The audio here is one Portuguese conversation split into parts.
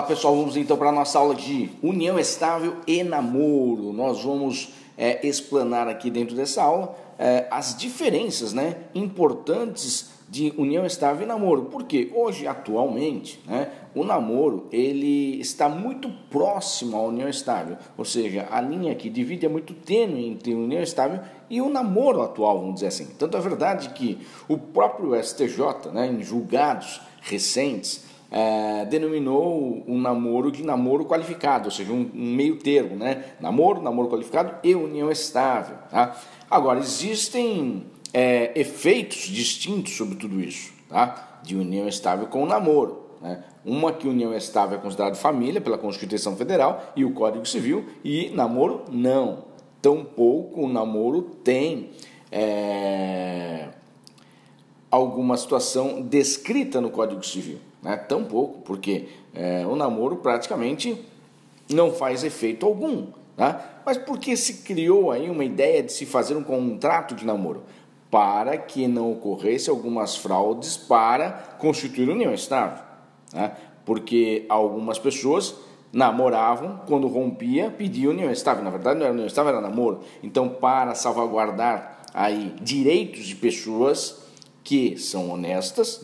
Olá pessoal, vamos então para a nossa aula de união estável e namoro. Nós vamos explanar aqui dentro dessa aula as diferenças importantes de união estável e namoro. Porque hoje, atualmente, o namoro ele está muito próximo à união estável. Ou seja, a linha que divide é muito tênue entre união estável e o namoro atual, vamos dizer assim. Tanto é verdade que o próprio STJ, em julgados recentes, denominou o namoro de namoro qualificado, ou seja, um meio termo, namoro qualificado e união estável. Tá? Agora, existem efeitos distintos sobre tudo isso, tá? De união estável com o namoro. Uma que união estável é considerada família pela Constituição Federal e o Código Civil, e namoro não. Tampouco o namoro tem alguma situação descrita no Código Civil. Tampouco, porque o namoro praticamente não faz efeito algum. Mas por que se criou aí uma ideia de se fazer um contrato de namoro? Para que não ocorresse algumas fraudes para constituir união estável. Porque algumas pessoas namoravam, quando rompia, pediam união estável. Na verdade não era união estável, era namoro. Então, para salvaguardar aí direitos de pessoas que são honestas,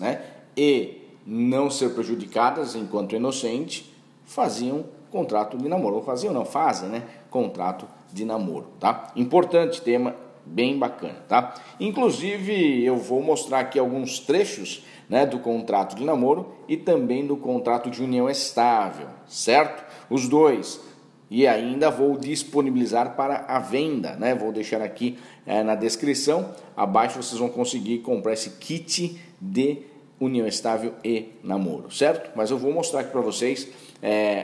e não ser prejudicadas enquanto inocente, faziam contrato de namoro. Ou faziam, não, fazem, contrato de namoro, tá? Importante tema, bem bacana, tá? Inclusive, eu vou mostrar aqui alguns trechos, do contrato de namoro e também do contrato de união estável, certo? Os dois. E ainda vou disponibilizar para a venda, Vou deixar aqui na descrição. Abaixo vocês vão conseguir comprar esse kit de união estável e namoro, certo? Mas eu vou mostrar aqui para vocês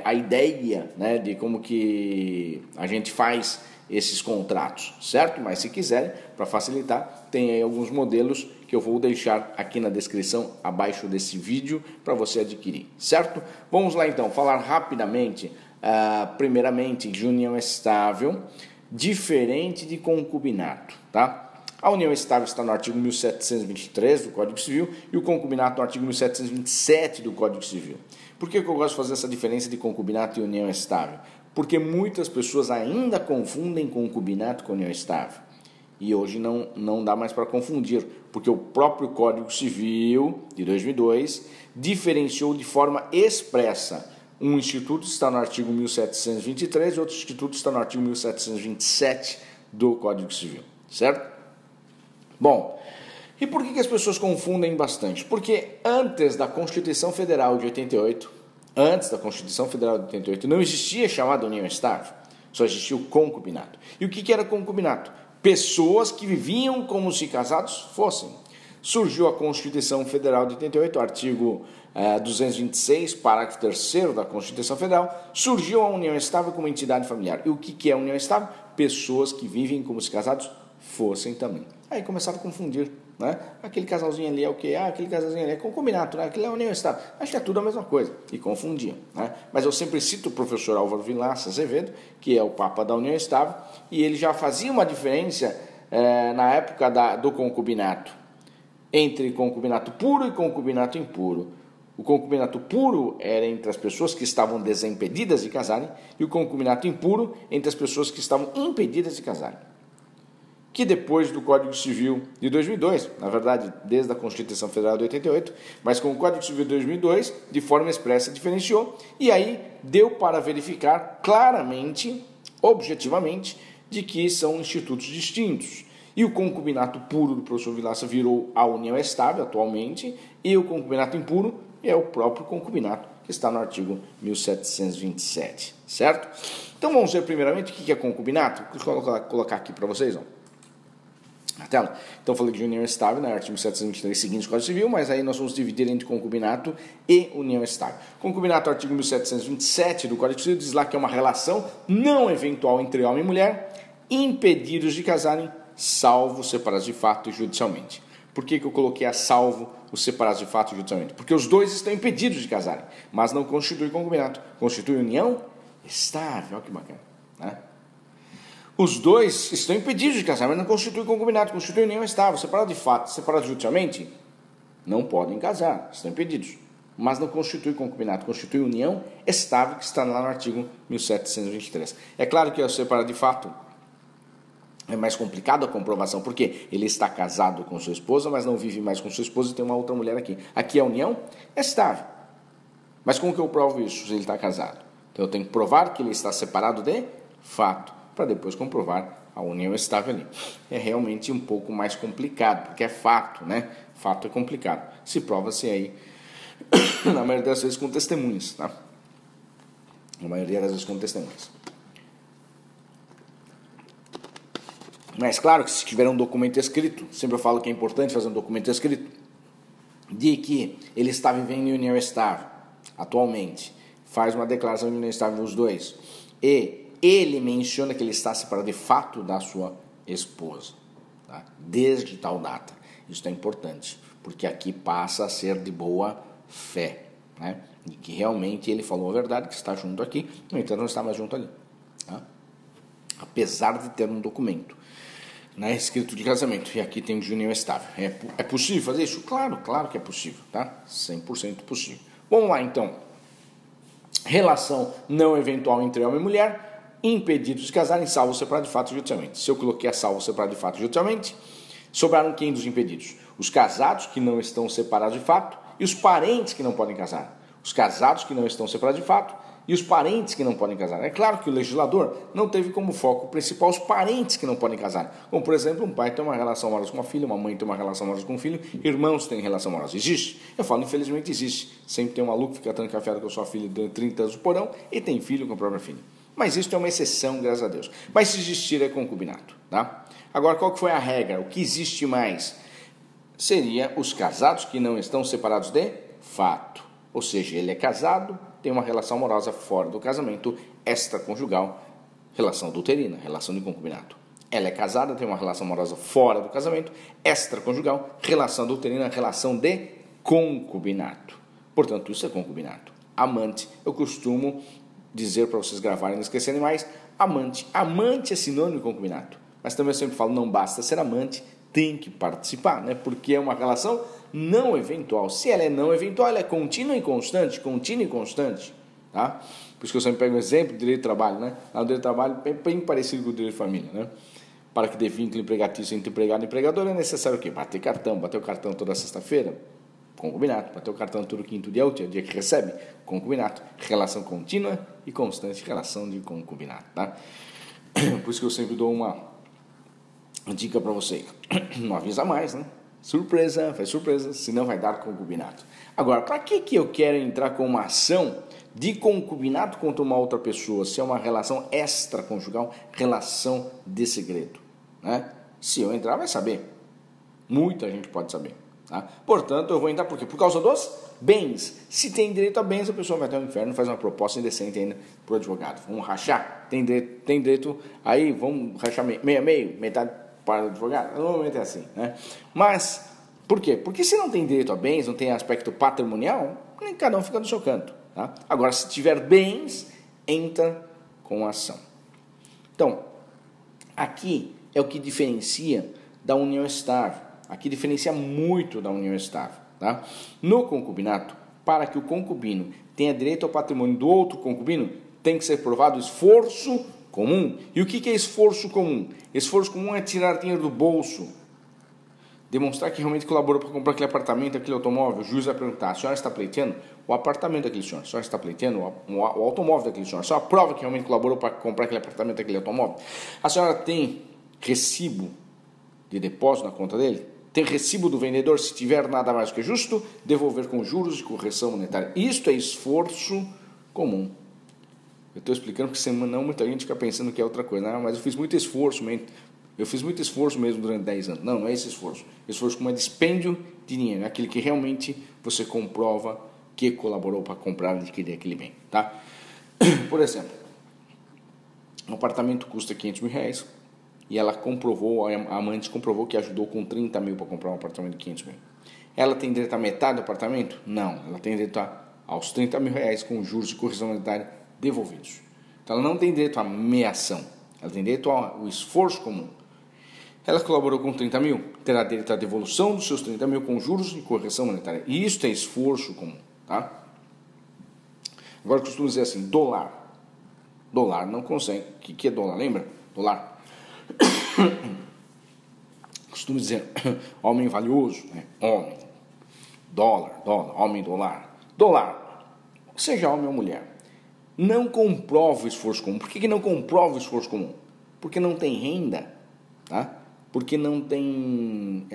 a ideia, de como que a gente faz esses contratos, certo? Mas se quiserem, para facilitar, tem aí alguns modelos que eu vou deixar aqui na descrição abaixo desse vídeo para você adquirir, certo? Vamos lá então, falar rapidamente, primeiramente, de união estável, diferente de concubinato, tá? A união estável está no artigo 1723 do Código Civil e o concubinato no artigo 1727 do Código Civil. Por que eu gosto de fazer essa diferença de concubinato e união estável? Porque muitas pessoas ainda confundem concubinato com união estável. E hoje não dá mais para confundir, porque o próprio Código Civil de 2002 diferenciou de forma expressa. Um instituto está no artigo 1723 e outro instituto está no artigo 1727 do Código Civil, certo? Bom, e por que as pessoas confundem bastante? Porque antes da Constituição Federal de 88, não existia chamada união estável, só existia o concubinato. E o que era concubinato? Pessoas que viviam como se casados fossem. Surgiu a Constituição Federal de 88, artigo 226, parágrafo 3º da Constituição Federal, surgiu a união estável como entidade familiar. E o que é a união estável? Pessoas que vivem como se casados fossem também. Aí começaram a confundir, Aquele casalzinho ali é o quê? Aquele casalzinho ali é concubinato, Aquilo é união estável. Acho que é tudo a mesma coisa. E confundiam, Mas eu sempre cito o professor Álvaro Vilaça Azevedo, que é o papa da união estável, e ele já fazia uma diferença na época do concubinato, entre concubinato puro e concubinato impuro. O concubinato puro era entre as pessoas que estavam desimpedidas de casarem, e o concubinato impuro entre as pessoas que estavam impedidas de casarem. Que depois do Código Civil de 2002, na verdade, desde a Constituição Federal de 88, mas com o Código Civil de 2002, de forma expressa, diferenciou, e aí deu para verificar claramente, objetivamente, de que são institutos distintos. E o concubinato puro do professor Vilaça virou a união estável atualmente, e o concubinato impuro é o próprio concubinato, que está no artigo 1727, certo? Então vamos ver primeiramente o que é concubinato. Vou colocar aqui para vocês, na tela. Então, eu falei de união estável, artigo 1723 seguintes do Código Civil, mas aí nós vamos dividir entre concubinato e união estável. Concubinato, artigo 1727 do Código Civil, diz lá que é uma relação não eventual entre homem e mulher, impedidos de casarem, salvo separados de fato judicialmente. Por que eu coloquei a salvo os separados de fato judicialmente? Porque os dois estão impedidos de casarem, mas não constitui concubinato, constitui união estável. Olha que bacana, Os dois estão impedidos de casar, mas não constitui concubinato, constitui união estável, separado de fato, separado judicialmente, não podem casar, estão impedidos. mas não constitui concubinato, constitui união estável, que está lá no artigo 1723. É claro que ao separar de fato é mais complicado a comprovação, porque ele está casado com sua esposa, mas não vive mais com sua esposa e tem uma outra mulher aqui. Aqui a união é estável. Mas como que eu provo isso se ele está casado? Então eu tenho que provar que ele está separado de fato, para depois comprovar a união estável ali. É realmente um pouco mais complicado, porque é fato, né? Fato é complicado. Se prova-se aí, na maioria das vezes, com testemunhas, tá? Na maioria das vezes com testemunhas. Mas claro que se tiver um documento escrito, sempre eu falo que é importante fazer um documento escrito, de que ele está vivendo em união estável, atualmente, faz uma declaração de união estável os dois, e ele menciona que ele está separado de fato da sua esposa, tá? Desde tal data. Isso é importante, porque aqui passa a ser de boa fé, né? E que realmente ele falou a verdade, que está junto aqui, no entanto não está mais junto ali, tá? Apesar de ter um documento, né, escrito de casamento, e aqui tem de união estável. É possível fazer isso? Claro que é possível, tá? 100% possível. Vamos lá então. Relação não eventual entre homem e mulher, impedidos de casarem, salvo separado de fato judicialmente. Se eu coloquei a salvo separado de fato judicialmente, sobraram quem dos impedidos? Os casados que não estão separados de fato e os parentes que não podem casar. Os casados que não estão separados de fato e os parentes que não podem casar. É claro que o legislador não teve como foco principal os parentes que não podem casar. Como, por exemplo, um pai tem uma relação amorosa com uma filha, uma mãe tem uma relação amorosa com um filho, irmãos têm relação amorosa. Existe? Eu falo, infelizmente existe. Sempre tem um maluco que fica trancafiado com a sua filha de 30 anos no porão e tem filho com a própria filha. Mas isso é uma exceção, graças a Deus. Mas se existir, é concubinato, tá? Agora, qual que foi a regra? O que existe mais? Seria os casados que não estão separados de fato. Ou seja, ele é casado, tem uma relação amorosa fora do casamento, extraconjugal, relação adulterina, relação de concubinato. Ela é casada, tem uma relação amorosa fora do casamento, extraconjugal, relação adulterina, relação de concubinato. Portanto, isso é concubinato. Amante, eu costumo dizer para vocês gravarem e não esquecerem mais, amante. Amante é sinônimo de concubinato. Mas também eu sempre falo, não basta ser amante, tem que participar, né? Porque é uma relação não eventual. Se ela é não eventual, ela é contínua e constante, tá? Por isso que eu sempre pego o exemplo do direito do trabalho, né? O direito do trabalho é bem parecido com o direito de família, né? Para que dê vínculo empregatício entre empregado e empregador, é necessário o quê? Bater o cartão toda sexta-feira, concubinato. Bater o cartão todo quinto dia útil, dia que recebe, concubinato. Relação contínua e constante, relação de concubinato, tá? Por isso que eu sempre dou uma dica para vocês. Não avisa mais, né? Surpresa, faz surpresa, senão vai dar concubinato. Agora, para que eu quero entrar com uma ação de concubinato contra uma outra pessoa, se é uma relação extraconjugal, relação de segredo, né? Se eu entrar, vai saber. Muita gente pode saber, tá? Portanto, eu vou entrar por quê? Por causa dos bens. Se tem direito a bens, a pessoa vai até o inferno e faz uma proposta indecente ainda para o advogado. Vamos rachar? Tem direito aí, vamos rachar meio, metade para o advogado? Normalmente é assim, né? Mas, por quê? Porque se não tem direito a bens, não tem aspecto patrimonial, nem cada um fica no seu canto, tá? Agora, se tiver bens, entra com a ação. Então, aqui é o que diferencia da união estável. Aqui diferencia muito da união estável, tá? No concubinato, para que o concubino tenha direito ao patrimônio do outro concubino, tem que ser provado esforço comum. E o que é esforço comum? Esforço comum é tirar dinheiro do bolso, demonstrar que realmente colaborou para comprar aquele apartamento, aquele automóvel. O juiz vai perguntar: a senhora está pleiteando o apartamento daquele senhor? A senhora está pleiteando o automóvel daquele senhor? A senhora prova que realmente colaborou para comprar aquele apartamento, aquele automóvel? A senhora tem recibo de depósito na conta dele? Tem recibo do vendedor? Se tiver nada mais do que justo, devolver com juros e correção monetária. Isto é esforço comum. Eu estou explicando porque senão muita gente fica pensando que é outra coisa. Não, mas eu fiz muito esforço mesmo. Eu fiz muito esforço mesmo durante 10 anos. Não é esse esforço. Esforço como é dispêndio de dinheiro. É aquele que realmente você comprova que colaborou para comprar e adquirir aquele bem. Tá? Por exemplo, um apartamento custa R$500.000 e ela comprovou, a amante comprovou que ajudou com 30 mil para comprar um apartamento de 500 mil. Ela tem direito a metade do apartamento? Não. Ela tem direito aos 30 mil reais com juros e correção monetária devolvidos. Então ela não tem direito à meação. Ela tem direito ao esforço comum. Ela colaborou com 30 mil, terá direito à devolução dos seus 30 mil com juros e correção monetária. E isso é esforço comum. tá? Agora eu costumo dizer assim, dólar. Dólar não consegue. O que é dólar? Lembra? Dólar. Costumo dizer, homem valioso, né? Homem. Dólar, homem, dólar. Dólar, seja homem ou mulher, não comprova o esforço comum. Por que não comprova o esforço comum? Porque não tem renda, tá? Porque não tem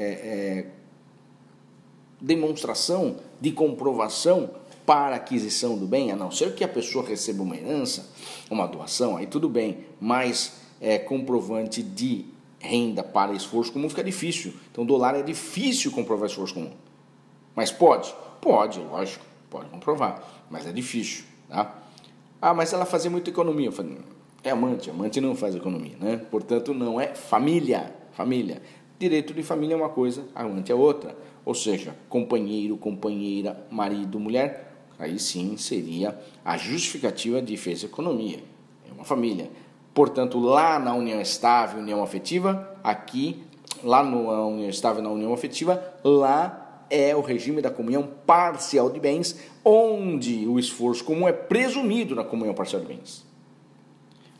demonstração de comprovação para aquisição do bem, a não ser que a pessoa receba uma herança, uma doação, aí tudo bem, mas comprovante de renda para esforço comum fica difícil. Então, dólar é difícil comprovar esforço comum. Mas pode? Pode, lógico, pode comprovar, mas é difícil, tá? Ah, mas ela fazia muita economia. Eu falei, é amante não faz economia, né? Portanto, não é família. Direito de família é uma coisa, amante é outra. Ou seja, companheiro, companheira, marido, mulher, aí sim seria a justificativa de fez economia. É uma família. Portanto, lá na união estável, união afetiva, aqui, lá na união estável, na união afetiva, lá é o regime da comunhão parcial de bens, onde o esforço comum é presumido na comunhão parcial de bens.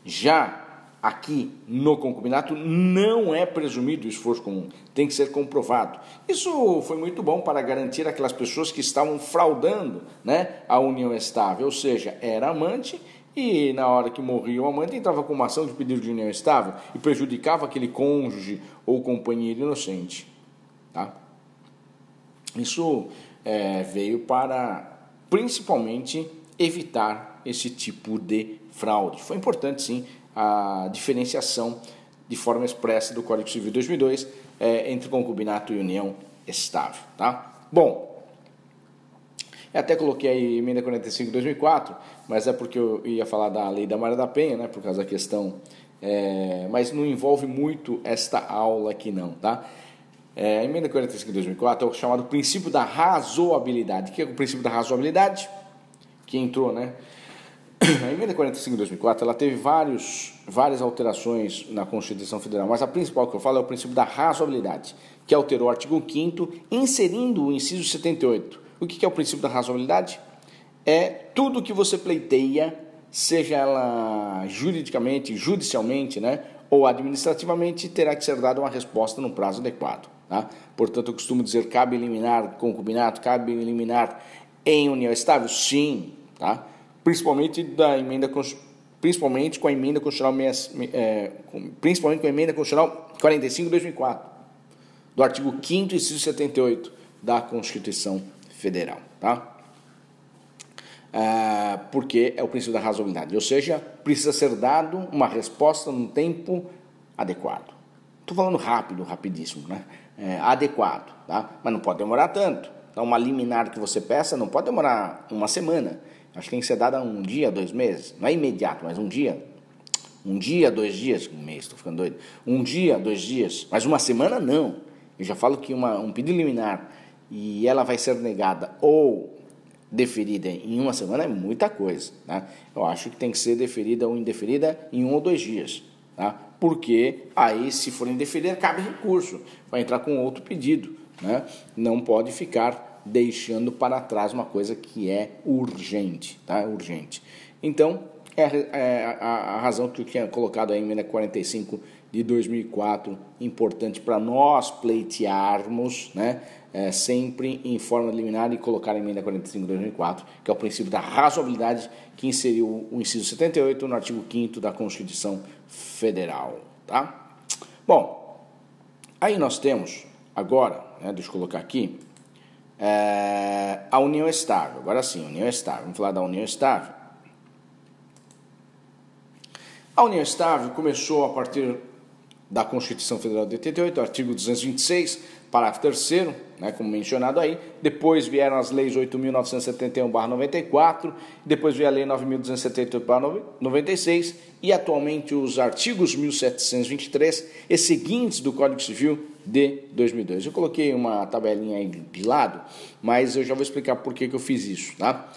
Já aqui no concubinato não é presumido o esforço comum, tem que ser comprovado. Isso foi muito bom para garantir aquelas pessoas que estavam fraudando, né, a união estável, ou seja, era amante e na hora que morria o amante entrava com uma ação de pedido de união estável e prejudicava aquele cônjuge ou companheiro inocente, tá? Isso veio para, principalmente, evitar esse tipo de fraude. Foi importante, sim, a diferenciação de forma expressa do Código Civil de 2002 entre concubinato e união estável. Tá? Bom, eu até coloquei aí a emenda 45 de 2004, mas é porque eu ia falar da lei da Maria da Penha, né, por causa da questão, mas não envolve muito esta aula aqui não, tá? A emenda 45 de 2004 é o chamado princípio da razoabilidade. O que é o princípio da razoabilidade? Que entrou, né? A emenda 45 de 2004 ela teve várias alterações na Constituição Federal, mas a principal que eu falo é o princípio da razoabilidade, que alterou o artigo 5º, inserindo o inciso 78. O que é o princípio da razoabilidade? É tudo que você pleiteia, seja ela juridicamente, judicialmente, né, ou administrativamente, terá que ser dada uma resposta no prazo adequado. Tá? Portanto, eu costumo dizer, cabe eliminar concubinato, cabe eliminar em união estável? Sim, tá? Principalmente com a emenda constitucional 45 de 2004, do artigo 5º, inciso 78 da Constituição Federal, tá? Porque é o princípio da razoabilidade, ou seja, precisa ser dado uma resposta num tempo adequado. Estou falando rápido, rapidíssimo, né? Adequado, tá? Mas não pode demorar tanto. Então, uma liminar que você peça não pode demorar uma semana. Acho que tem que ser dada 1 dia, 2 meses. Não é imediato, mas 1 dia. 1 dia, 2 dias. 1 mês, estou ficando doido. 1 dia, 2 dias. Mas uma semana, não. Eu já falo que um pedido liminar e ela vai ser negada ou deferida em 1 semana é muita coisa, tá? Eu acho que tem que ser deferida ou indeferida em 1 ou 2 dias, tá? Porque aí, se for indeferida, cabe recurso, vai entrar com outro pedido, né? Não pode ficar deixando para trás uma coisa que é urgente, tá? Urgente. Então, a razão que eu tinha colocado aí em emenda 45 de 2004, importante para nós pleitearmos, né? Sempre em forma liminar e colocar a emenda 45 de 2004, que é o princípio da razoabilidade, que inseriu o inciso 78 no artigo 5º da Constituição Federal, tá? Bom, aí nós temos agora, né, deixa eu colocar aqui, a união estável. Agora sim, união estável. Vamos falar da união estável. A união estável começou a partir da Constituição Federal de 88, artigo 226, parágrafo 3º, né, como mencionado aí. Depois vieram as leis 8.971/94, depois veio a lei 9.278/96 e atualmente os artigos 1723 e seguintes do Código Civil de 2002. Eu coloquei uma tabelinha aí de lado, mas eu já vou explicar por que eu fiz isso, tá?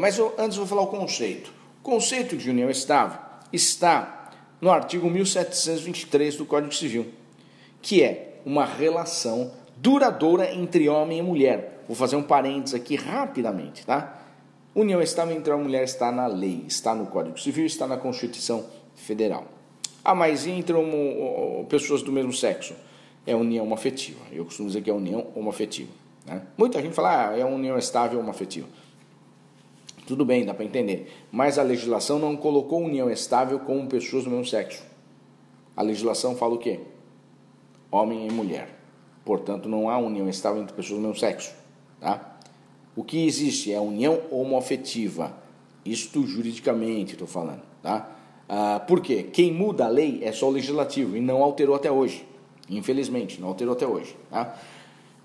Mas antes eu vou falar o conceito. O conceito de união estável está no artigo 1723 do Código Civil, que é uma relação duradoura entre homem e mulher, vou fazer um parênteses aqui rapidamente, tá? União estável entre homem e mulher está na lei, está no Código Civil, está na Constituição Federal. Ah, mas entre pessoas do mesmo sexo? É união homoafetiva. Eu costumo dizer que é união homoafetiva, né? Muita gente fala, é união estável homoafetiva. Tudo bem, dá para entender. Mas a legislação não colocou união estável com pessoas do mesmo sexo. A legislação fala o quê? Homem e mulher. Portanto, não há união estável entre pessoas do mesmo sexo, tá? O que existe é união homoafetiva. Isto juridicamente estou falando, tá? Por quê? Quem muda a lei é só o legislativo e não alterou até hoje. Infelizmente, não alterou até hoje, tá?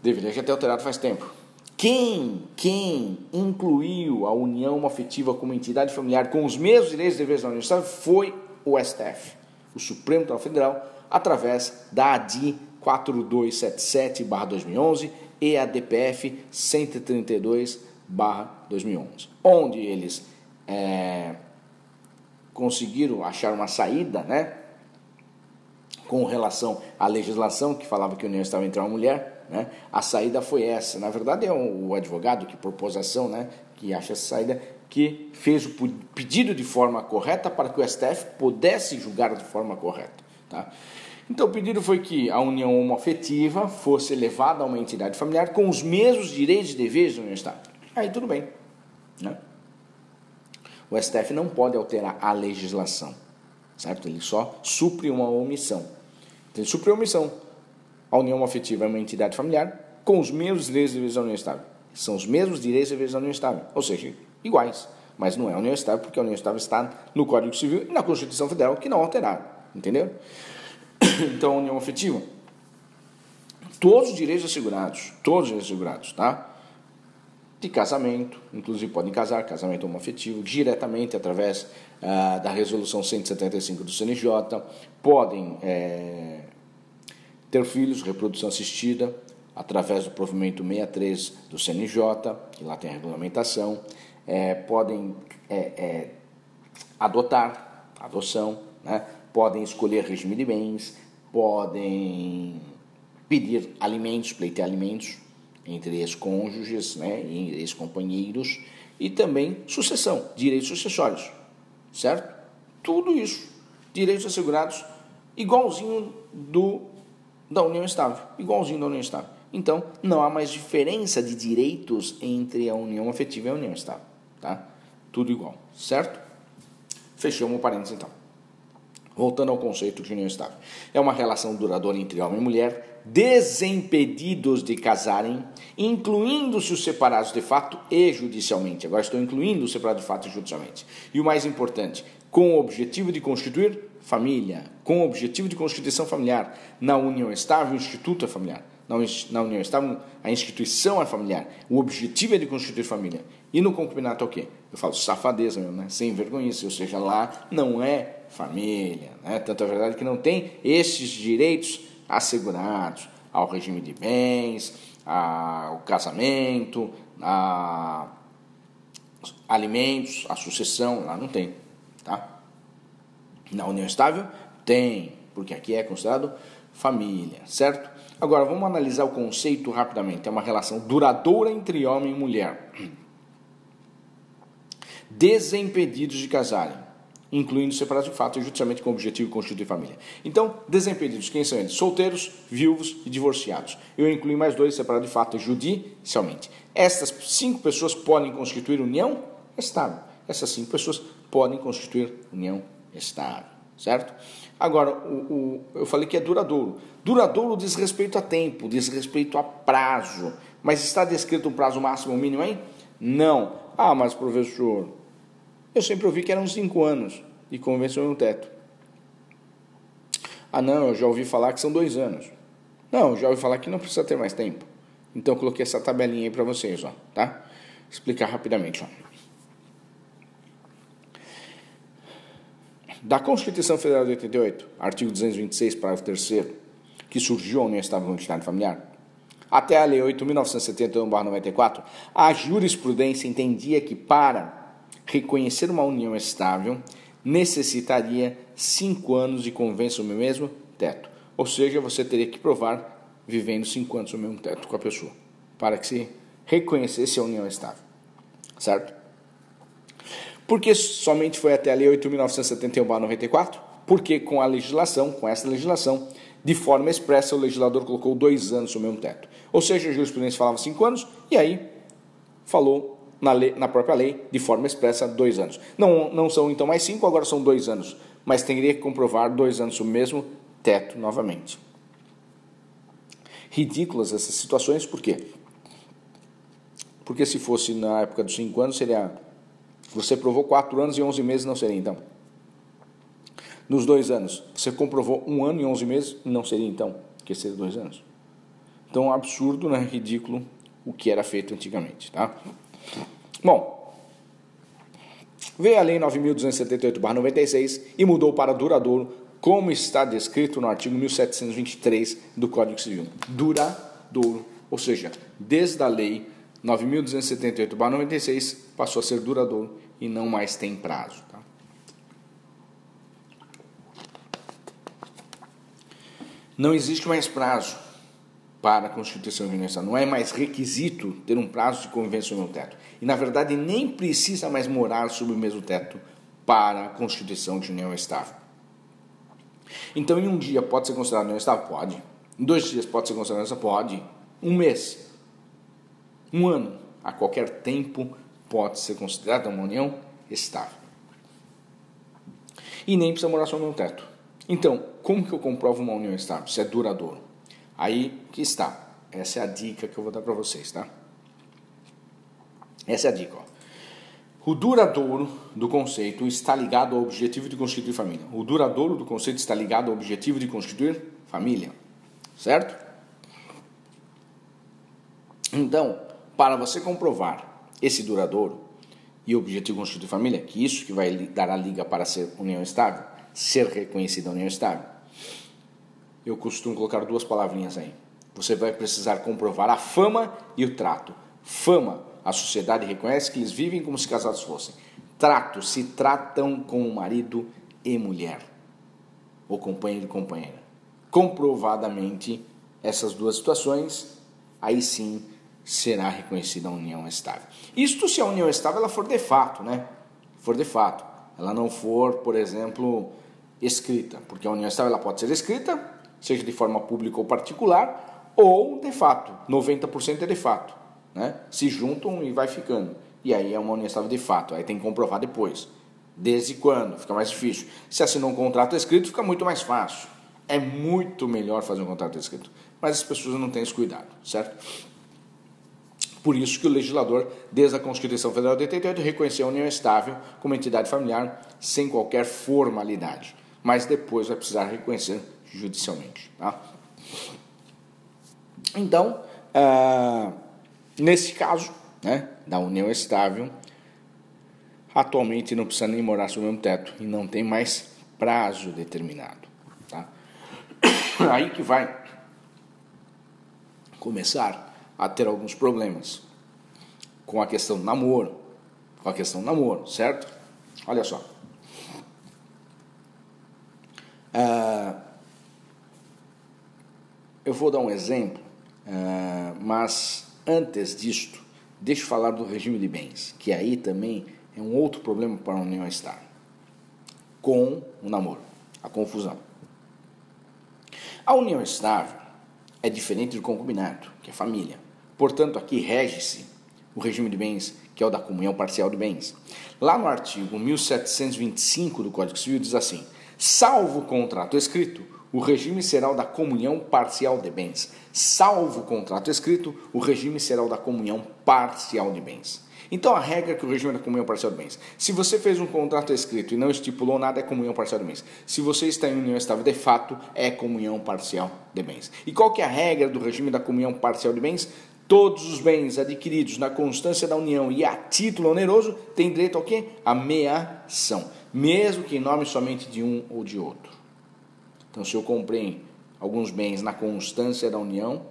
Deveria já ter alterado faz tempo. Quem incluiu a união homoafetiva como entidade familiar com os mesmos direitos e deveres da União Estável foi o STF, o Supremo Tribunal Federal, através da ADI 4277/2011 e a DPF 132/2011, onde eles conseguiram achar uma saída, né, com relação à legislação que falava que a união estava entre uma mulher, né? A saída foi essa. Na verdade, é o advogado que propôs a ação, né, que acha essa saída, que fez o pedido de forma correta para que o STF pudesse julgar de forma correta, tá? Então, o pedido foi que a união homoafetiva fosse elevada a uma entidade familiar com os mesmos direitos e deveres da união estável. Aí tudo bem, né? O STF não pode alterar a legislação, certo? Ele só supre uma omissão. Então, ele supre a omissão. A união homoafetiva é uma entidade familiar com os mesmos direitos e deveres da união estável. São os mesmos direitos e deveres da união estável, ou seja, iguais. Mas não é a união estável porque a união estável está no Código Civil e na Constituição Federal, que não alteraram, entendeu? Então, a união afetiva, todos os direitos assegurados, tá? De casamento, inclusive podem casar, casamento homoafetivo, diretamente através da resolução 175 do CNJ, podem ter filhos, reprodução assistida, através do provimento 63 do CNJ, que lá tem a regulamentação, podem adoção, né? Podem escolher regime de bens, podem pedir alimentos, pleitear alimentos entre ex-cônjuges, né, e ex-companheiros, e também sucessão, direitos sucessórios, certo? Tudo isso, direitos assegurados, igualzinho da união estável, igualzinho da união estável. Então, não há mais diferença de direitos entre a união afetiva e a união estável, tá? Tudo igual, certo? Fechamos o parênteses, então. Voltando ao conceito de união estável. É uma relação duradoura entre homem e mulher, desimpedidos de casarem, incluindo-se os separados de fato e judicialmente. Agora estou incluindo os separados de fato e judicialmente. E o mais importante, com o objetivo de constituir família, com o objetivo de constituição familiar. Na união estável, o instituto é familiar. Na união estável, a instituição é familiar. O objetivo é de constituir família. E no concubinato é o quê? Eu falo safadeza mesmo, né? Sem vergonhice, ou seja, lá não é família, né? Tanto é verdade que não tem esses direitos assegurados ao regime de bens, ao casamento, a alimentos, a sucessão, lá não tem, tá? Na união estável tem, porque aqui é considerado família, certo? Agora, vamos analisar o conceito rapidamente. É uma relação duradoura entre homem e mulher, desimpedidos de casarem, incluindo separados de fato e judicialmente com o objetivo de constituir família. Então, desimpedidos, quem são eles? Solteiros, viúvos e divorciados. Eu incluí mais dois, separados de fato e judicialmente. Estas 5 pessoas podem constituir união estável. Essas 5 pessoas podem constituir união estável, certo? Agora, eu falei que é duradouro. Duradouro diz respeito a tempo, diz respeito a prazo. Mas está descrito um prazo máximo ou mínimo aí? Não. Ah, mas professor, eu sempre ouvi que eram 5 anos de convenção no teto. Ah, não, eu já ouvi falar que são 2 anos. Não, eu já ouvi falar que não precisa ter mais tempo. Então, eu coloquei essa tabelinha aí para vocês, ó, tá? Vou explicar rapidamente, ó. Da Constituição Federal de 88, artigo 226, parágrafo 3º, que surgiu a união estável com entidade familiar, até a Lei 8.971/94, a jurisprudência entendia que para reconhecer uma união estável necessitaria 5 anos de convivência no mesmo teto. Ou seja, você teria que provar vivendo 5 anos no mesmo teto com a pessoa, para que se reconhecesse a união estável, certo? Porque somente foi até a Lei 8.971/94? Porque com essa legislação, de forma expressa, o legislador colocou 2 anos no mesmo teto. Ou seja, a jurisprudência falava 5 anos, e aí falou na própria lei, de forma expressa, 2 anos. Não são então mais 5, agora são 2 anos. Mas teria que comprovar 2 anos o mesmo teto novamente. Ridículas essas situações, por quê? Porque se fosse na época dos 5 anos, seria... Você provou 4 anos e 11 meses, não seria então. Nos 2 anos, você comprovou 1 ano e 11 meses, não seria então, que seria 2 anos. Então, absurdo, né? Ridículo o que era feito antigamente, tá? Bom, veio a Lei 9.278/96 e mudou para duradouro, como está descrito no artigo 1723 do Código Civil. Duradouro, ou seja, desde a Lei 9.278/96 passou a ser duradouro e não mais tem prazo. Tá? Não existe mais prazo para a constituição de união estável. Não é mais requisito ter um prazo de convivência sob o mesmo teto. E, na verdade, nem precisa mais morar sob o mesmo teto para a constituição de união estável. Então, em um dia pode ser considerado união estável? Pode. Em 2 dias pode ser considerado união estável? Pode. 1 mês. 1 ano. A qualquer tempo pode ser considerada uma união estável. E nem precisa morar sob o mesmo teto. Então, como que eu comprovo uma união estável? Se é duradouro. Aí que está. Essa é a dica que eu vou dar para vocês, tá? Essa é a dica, ó. O duradouro do conceito está ligado ao objetivo de constituir família. O duradouro do conceito está ligado ao objetivo de constituir família. Certo? Então, para você comprovar esse duradouro e o objetivo de constituir família, que isso que vai dar a liga para ser união estável, ser reconhecida união estável, eu costumo colocar 2 palavrinhas aí. Você vai precisar comprovar a fama e o trato. Fama, a sociedade reconhece que eles vivem como se casados fossem. Trato, se tratam como marido e mulher, ou companheiro e companheira. Comprovadamente, essas 2 situações, aí sim será reconhecida a união estável. Isto se a união estável ela for de fato, né? For de fato. Ela não for, por exemplo, escrita, porque a união estável ela pode ser escrita, seja de forma pública ou particular, ou de fato, 90% é de fato, né? Se juntam e vai ficando, e aí é uma união estável de fato, aí tem que comprovar depois, desde quando, fica mais difícil. Se assinou um contrato escrito, fica muito mais fácil, é muito melhor fazer um contrato escrito, mas as pessoas não têm esse cuidado, certo? Por isso que o legislador, desde a Constituição Federal de 88, reconheceu a união estável como entidade familiar sem qualquer formalidade, mas depois vai precisar reconhecer judicialmente. Tá? Então, nesse caso, né, da união estável, atualmente não precisa nem morar sob o mesmo teto e não tem mais prazo determinado. Tá? Aí que vai começar a ter alguns problemas com a questão do namoro, certo? Olha só. Eu vou dar um exemplo, mas antes disto, deixa eu falar do regime de bens, que aí também é um outro problema para a união estável, com o namoro, a confusão. A união estável é diferente do concubinato, que é família. Portanto, aqui rege-se o regime de bens, que é o da comunhão parcial de bens. Lá no artigo 1725 do Código Civil diz assim: salvo o contrato escrito, o regime será o da comunhão parcial de bens. Salvo o contrato escrito, o regime será o da comunhão parcial de bens. Então, a regra é que o regime é da comunhão parcial de bens. Se você fez um contrato escrito e não estipulou nada, é comunhão parcial de bens. Se você está em união estável de fato, é comunhão parcial de bens. E qual que é a regra do regime da comunhão parcial de bens? Todos os bens adquiridos na constância da união e a título oneroso têm direito ao quê? A meação, mesmo que em nome somente de um ou de outro. Então, se eu comprei alguns bens na constância da união,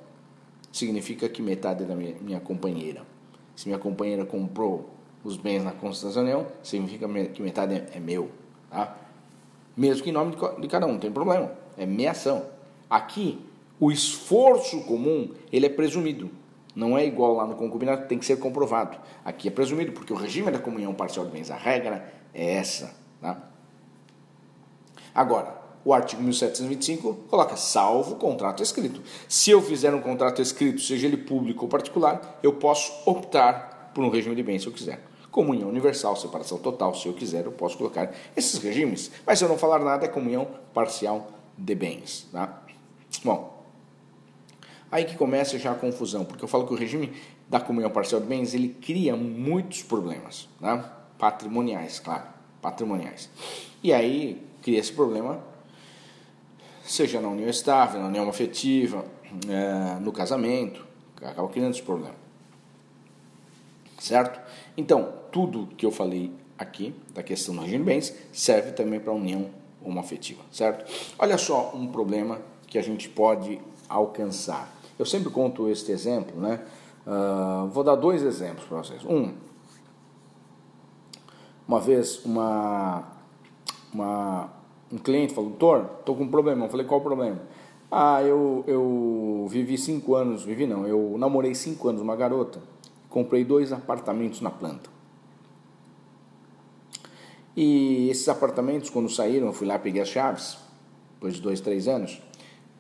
significa que metade é da minha companheira. Se minha companheira comprou os bens na constância da união, significa que metade é meu. Tá? Mesmo que em nome de cada um, não tem problema. É meação. Aqui, o esforço comum ele é presumido. Não é igual lá no concubinato, tem que ser comprovado. Aqui é presumido, porque o regime da comunhão parcial de bens, a regra é essa. Tá? Agora, o artigo 1725 coloca salvo contrato escrito. Se eu fizer um contrato escrito, seja ele público ou particular, eu posso optar por um regime de bens se eu quiser. Comunhão universal, separação total, se eu quiser, eu posso colocar esses regimes. Mas se eu não falar nada, é comunhão parcial de bens. Tá? Bom, aí que começa já a confusão, porque eu falo que o regime da comunhão parcial de bens, ele cria muitos problemas, né? Patrimoniais, claro, patrimoniais. E aí cria esse problema, seja na união estável, na união afetiva, no casamento, acaba criando esse problema. Certo? Então, tudo que eu falei aqui, da questão do regime de bens, serve também para a união homoafetiva, certo? Olha só um problema que a gente pode alcançar. Eu sempre conto este exemplo, né? Vou dar 2 exemplos para vocês. Uma vez um cliente falou, doutor, estou com um problema. Eu falei, qual o problema? Eu vivi 5 anos, eu namorei 5 anos uma garota, comprei 2 apartamentos na planta. E esses apartamentos, quando saíram, eu fui lá, peguei as chaves, depois de 2, 3 anos,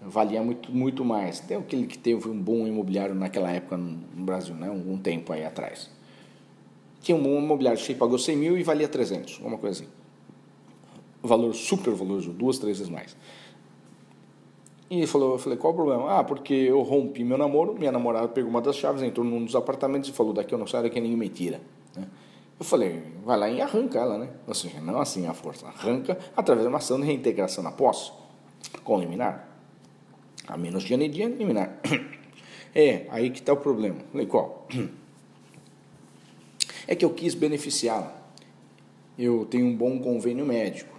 valia muito, muito mais. Até aquele que teve um bom imobiliário naquela época no Brasil, né? Um tempo aí atrás. Tinha um bom imobiliário, pagou 100 mil e valia 300, alguma coisa assim. Valor super valoroso, 2, 3 vezes mais. E eu falei, qual o problema? Porque eu rompi meu namoro, minha namorada pegou uma das chaves, entrou num dos apartamentos e falou, daqui eu não saio, daqui ninguém me tira. Eu falei, vai lá e arranca ela, né? Ou seja, não assim a força, arranca através de uma ação de reintegração na posse, com liminar. A menos de anedia, liminar. Aí que está o problema. Eu falei, qual? É que eu quis beneficiá-la. Eu tenho um bom convênio médico.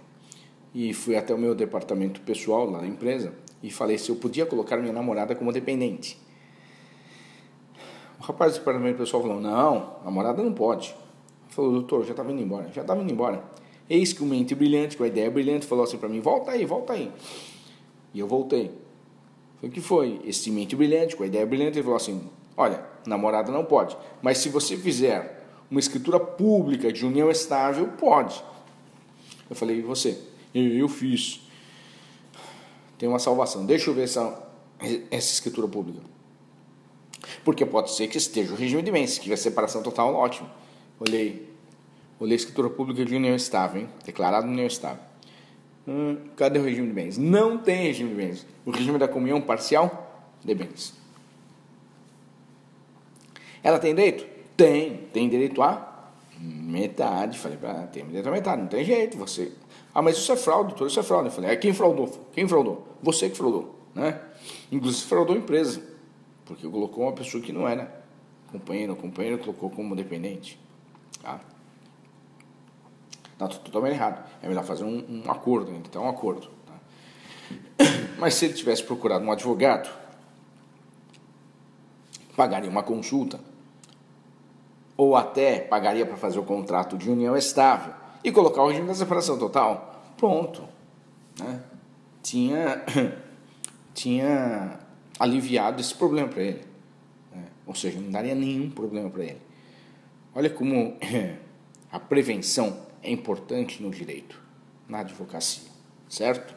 E fui até o meu departamento pessoal lá da empresa e falei se eu podia colocar minha namorada como dependente. O rapaz do departamento pessoal falou, não, namorada não pode. Falou, doutor, já estava indo embora. Eis que um mente brilhante, com a ideia brilhante, falou assim para mim, volta aí. E eu voltei. Falei, o que foi? Esse mente brilhante, com a ideia brilhante, ele falou assim, olha, namorada não pode, mas se você fizer uma escritura pública de união estável, pode. Eu falei, e você? Eu fiz. Tem uma salvação. Deixa eu ver essa escritura pública. Porque pode ser que esteja o regime de bens. Se tiver separação total, ótimo. Olhei a escritura pública de união estável, hein? Declarado união estável. Cadê o regime de bens? Não tem regime de bens. O regime da comunhão parcial de bens. Ela tem direito? Tem direito a metade. Falei, tem direito a metade, não tem jeito, você... mas isso é fraude, doutor, isso é fraude. Eu falei, quem fraudou? Você que fraudou, né? Inclusive fraudou a empresa, porque colocou uma pessoa que não era companheiro colocou como dependente. Tá? Não, totalmente errado. É melhor fazer um acordo, então um acordo. Tá? Mas se ele tivesse procurado um advogado, pagaria uma consulta, ou até pagaria para fazer o contrato de união estável e colocar o regime da separação total, pronto. Né? Tinha aliviado esse problema para ele. Né? Ou seja, não daria nenhum problema para ele. Olha como a prevenção é importante no direito, na advocacia, certo?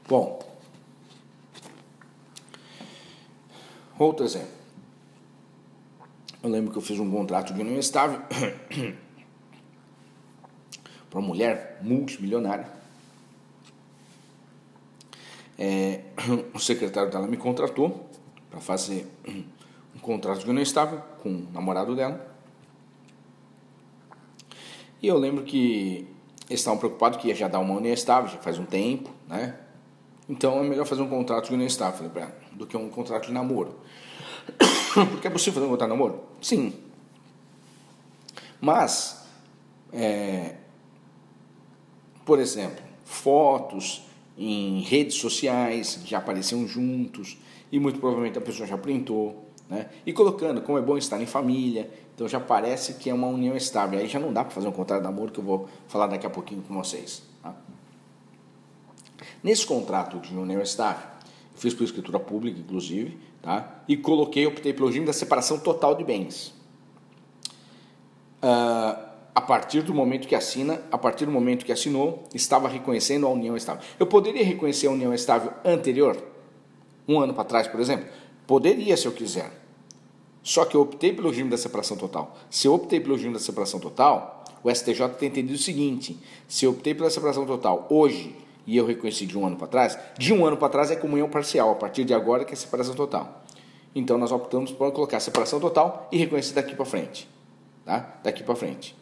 Bom, outro exemplo. Eu lembro que eu fiz um contrato de união estável para uma mulher multimilionária. O secretário dela me contratou para fazer um contrato de união estável com o namorado dela. E eu lembro que eles estavam preocupados que ia já dar uma união estável, já faz um tempo, né? Então é melhor fazer um contrato de união estável, falei para ela, do que um contrato de namoro. Porque é possível fazer um contrato de namoro? Sim. Mas, por exemplo, fotos em redes sociais já apareciam juntos e muito provavelmente a pessoa já printou, né? E colocando como é bom estar em família, então já parece que é uma união estável. Aí já não dá para fazer um contrato de namoro, que eu vou falar daqui a pouquinho com vocês. Tá? Nesse contrato de união estável, fiz por escritura pública, inclusive, tá? E optei pelo regime da separação total de bens. A partir do momento que assinou, estava reconhecendo a união estável. Eu poderia reconhecer a união estável anterior, um ano para trás, por exemplo? Poderia, se eu quiser. Só que eu optei pelo regime da separação total. Se eu optei pelo regime da separação total, o STJ tem entendido o seguinte: se eu optei pela separação total hoje e eu reconheci de um ano para trás é comunhão parcial, a partir de agora que é separação total. Então nós optamos por colocar separação total e reconhecer daqui para frente. Tá? Daqui para frente.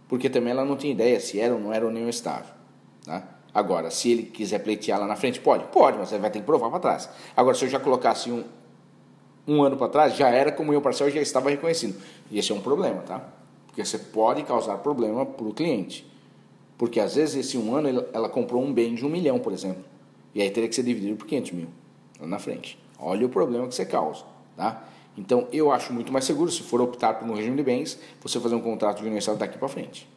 Porque também ela não tinha ideia se era ou não era união estável. Tá? Agora, se ele quiser pleitear lá na frente, pode, mas ele vai ter que provar para trás. Agora, se eu já colocasse um ano para trás, já era comunhão parcial e já estava reconhecido. E esse é um problema, tá? Porque você pode causar problema para o cliente. Porque às vezes esse um ano ela comprou um bem de 1 milhão, por exemplo. E aí teria que ser dividido por 500 mil lá na frente. Olha o problema que você causa, tá? Então eu acho muito mais seguro, se for optar por um regime de bens, você fazer um contrato de união estável daqui para frente.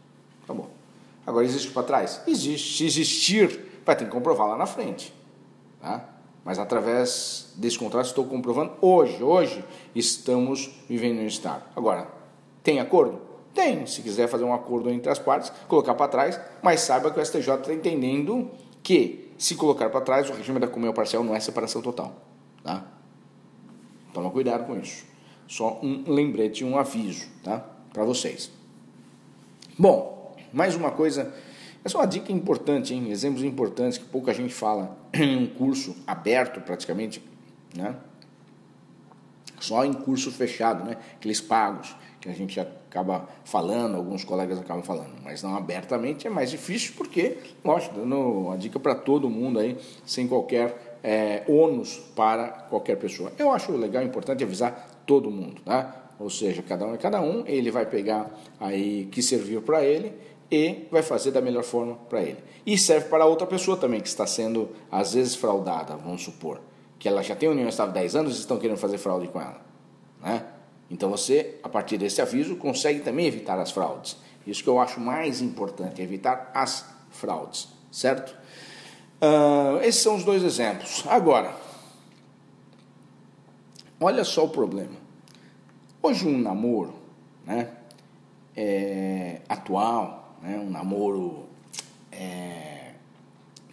Tá bom. Agora, existe para trás? Existe. Se existir, vai ter que comprovar lá na frente. Tá? Mas através desse contrato estou comprovando hoje. Hoje estamos vivendo em estável. Agora, tem acordo? Tem. Se quiser fazer um acordo entre as partes, colocar para trás, mas saiba que o STJ está entendendo que, se colocar para trás, o regime da comunhão parcial não é separação total. Tá? Toma cuidado com isso. Só um lembrete, um aviso, tá? Para vocês. Bom, mais uma coisa, essa é uma dica importante, hein? Exemplos importantes que pouca gente fala em um curso aberto praticamente, né? Só em curso fechado, né? Aqueles pagos que a gente acaba falando, alguns colegas acabam falando, mas não abertamente é mais difícil porque, lógico, dando uma dica para todo mundo aí, sem qualquer ônus para qualquer pessoa. Eu acho legal, importante avisar todo mundo, tá? Ou seja, cada um, ele vai pegar aí que serviu para ele e vai fazer da melhor forma para ele. E serve para outra pessoa também que está sendo, às vezes, fraudada, vamos supor. Que ela já tem união estável há 10 anos e estão querendo fazer fraude com ela, né? Então você, a partir desse aviso, consegue também evitar as fraudes. Isso que eu acho mais importante, evitar as fraudes, certo? Esses são os dois exemplos. Agora, olha só o problema. Hoje um namoro, né, atual, né, um namoro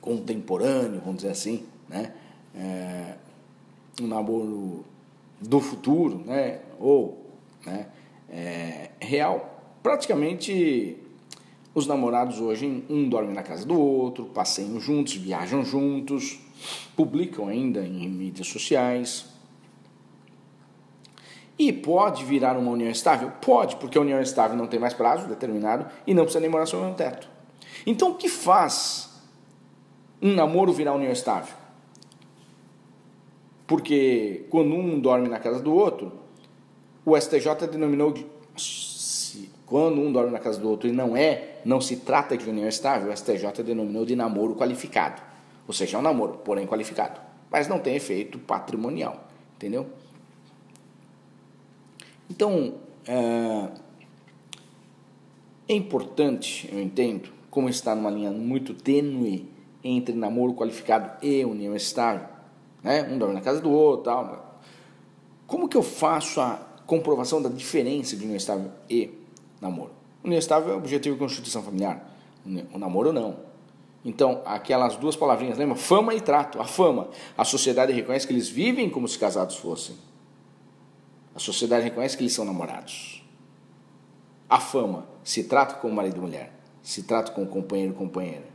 contemporâneo, vamos dizer assim, né, um namoro do futuro, né, ou né, real. Praticamente os namorados hoje, um dorme na casa do outro, passeiam juntos, viajam juntos, publicam ainda em mídias sociais. E pode virar uma união estável? Pode, porque a união estável não tem mais prazo determinado e não precisa nem morar sob o mesmo teto. Então, o que faz um namoro virar união estável? Porque quando um dorme na casa do outro, o STJ denominou quando um dorme na casa do outro e não se trata de união estável, o STJ denominou de namoro qualificado. Ou seja, é um namoro, porém qualificado. Mas não tem efeito patrimonial, entendeu? Então, é importante, eu entendo, como está numa linha muito tênue entre namoro qualificado e união estável, né? Um dorme na casa do outro, tal. Como que eu faço a comprovação da diferença de união estável e namoro? União estável é objetivo de constituição familiar, o namoro não. Então, aquelas duas palavrinhas, lembra? Fama e trato. A fama, a sociedade reconhece que eles vivem como se casados fossem. A sociedade reconhece que eles são namorados. A fama, se trata como marido e mulher, se trata como companheiro e companheira.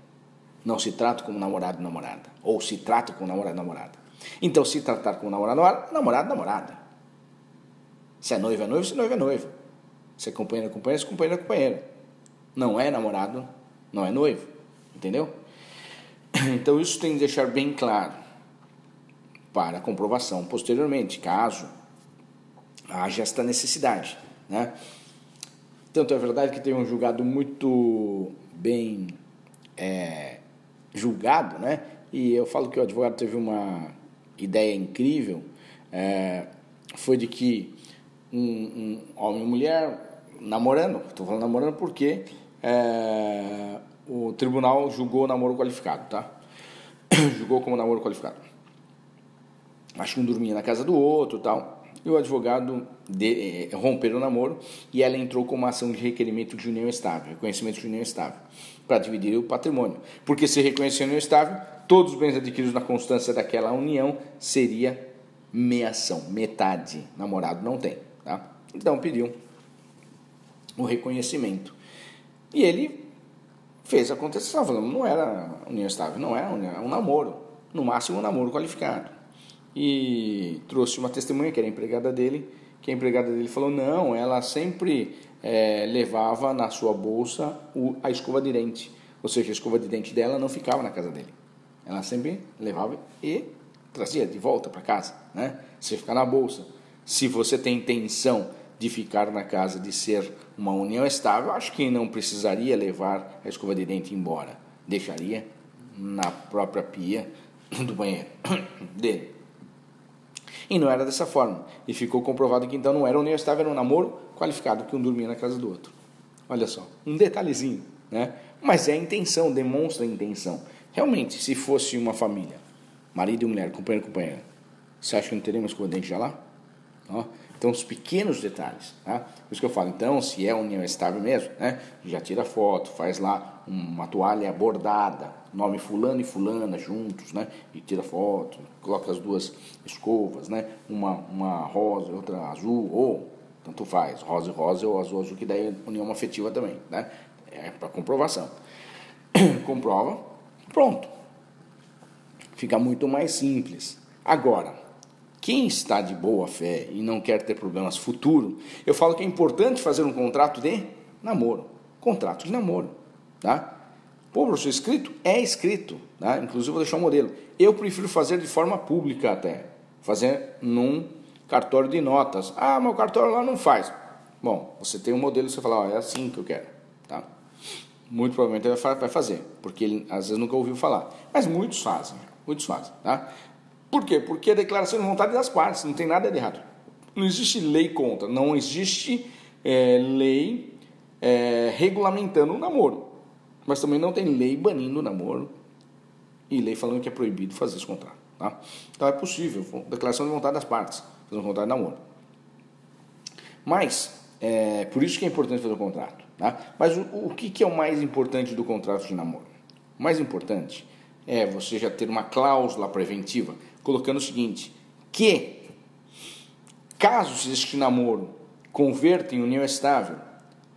Não se trata como namorado e namorada. Ou se trata como namorado e namorada. Então, se tratar como namorado, namorada. Se é noivo, é noivo, se é noivo, é noivo. Se é companheiro, é companheiro, se é companheiro, é companheiro. Não é namorado, não é noivo. Entendeu? Então, isso tem que deixar bem claro para a comprovação posteriormente, caso haja esta necessidade, né? Tanto é verdade que tem um julgado muito bem julgado, né? E eu falo que o advogado teve uma ideia incrível, foi de que um homem e mulher namorando, estou falando namorando porque o tribunal julgou namoro qualificado, tá? Julgou como namoro qualificado. acho que um dormia na casa do outro e tal. E o advogado romperam o namoro e ela entrou com uma ação de requerimento de união estável, reconhecimento de união estável, para dividir o patrimônio. Porque se reconhecer a união estável, todos os bens adquiridos na constância daquela união seria meação, metade. Namorado não tem, tá? Então pediu o reconhecimento. E ele fez acontecer, falando, não era união estável, não era um namoro, no máximo um namoro qualificado. E trouxe uma testemunha, que era a empregada dele, que a empregada dele falou, não, ela sempre levava na sua bolsa a escova de dente, ou seja, a escova de dente dela não ficava na casa dele, ela sempre levava e trazia de volta para casa, né? Você fica na bolsa. Se você tem intenção de ficar na casa, de ser uma união estável, acho que não precisaria levar a escova de dente embora, deixaria na própria pia do banheiro dele. E não era dessa forma. E ficou comprovado que então não era união estável, era um namoro qualificado, que um dormia na casa do outro. Olha só, um detalhezinho, né? Mas é a intenção, demonstra a intenção. Realmente, se fosse uma família, marido e mulher, companheiro e companheira, você acha que não teríamos escova de dente já lá? Ó, então, os pequenos detalhes, tá? Por isso que eu falo, então, se é união estável mesmo, né? Já tira foto, faz lá uma toalha bordada, nome fulano e fulana juntos, né? E tira foto, coloca as duas escovas, né? Uma rosa e outra azul, ou tanto faz, rosa e rosa ou azul azul, que daí é união afetiva também, né? É para comprovação. Comprova, pronto. Fica muito mais simples. Agora, quem está de boa fé e não quer ter problemas futuro, eu falo que é importante fazer um contrato de namoro. Contrato de namoro, tá? Pô, professor, escrito? É escrito, tá? Inclusive vou deixar um modelo. Eu prefiro fazer de forma pública até. Fazer num cartório de notas. Ah, mas o cartório lá não faz. Bom, você tem um modelo e você fala, é assim que eu quero, tá? Muito provavelmente ele vai fazer, porque ele às vezes nunca ouviu falar. Mas muitos fazem, tá? Por quê? Porque a declaração de vontade é das partes, não tem nada de errado. Não existe lei contra, não existe lei regulamentando o namoro. Mas também não tem lei banindo o namoro e lei falando que é proibido fazer esse contrato. Tá? Então é possível, declaração de vontade das partes, fazer um contrato de namoro. Mas, por isso que é importante fazer o contrato. Tá? Mas o que é o mais importante do contrato de namoro? O mais importante é você já ter uma cláusula preventiva, colocando o seguinte, que caso este namoro converta em união estável,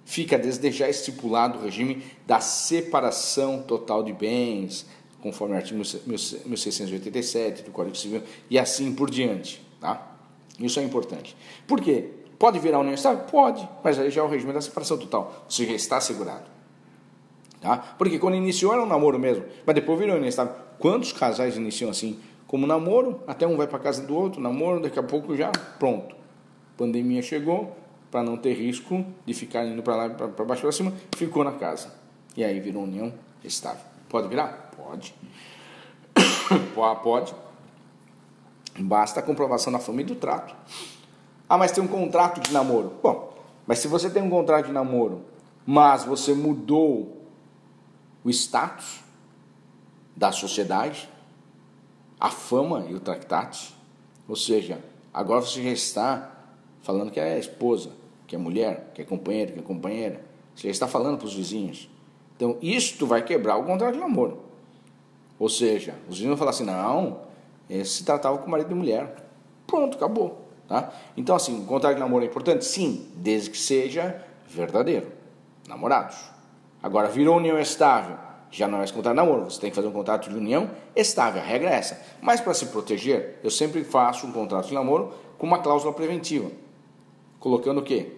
fica desde já estipulado o regime da separação total de bens, conforme o artigo 1687 do Código Civil, e assim por diante. Tá? Isso é importante. Por quê? Pode virar união estável? Pode, mas aí já é o regime da separação total, ou seja, está assegurado. Tá? Porque quando iniciou era um namoro mesmo, mas depois virou união estável. Quantos casais iniciam assim? Como namoro, até um vai para casa do outro, namoro, daqui a pouco já, pronto. Pandemia chegou, para não ter risco de ficar indo para lá, para baixo, para cima, ficou na casa. E aí virou união estável. Pode virar? Pode. Pode. Basta a comprovação da fama e do trato. Ah, mas tem um contrato de namoro. Bom, mas se você tem um contrato de namoro, mas você mudou o status da sociedade, a fama e o tractate, ou seja, agora você já está falando que é esposa, que é mulher, que é companheiro, que é companheira, você já está falando para os vizinhos. Então, isto vai quebrar o contrato de namoro. Ou seja, os vizinhos vão falar assim, não, esse se tratava com marido e mulher. Pronto, acabou. Tá? Então, assim, o contrato de namoro é importante? Sim, desde que seja verdadeiro. Namorados. Agora, virou união estável, já não é esse contrato de namoro, você tem que fazer um contrato de união estável, a regra é essa. Mas para se proteger, eu sempre faço um contrato de namoro com uma cláusula preventiva. Colocando o quê?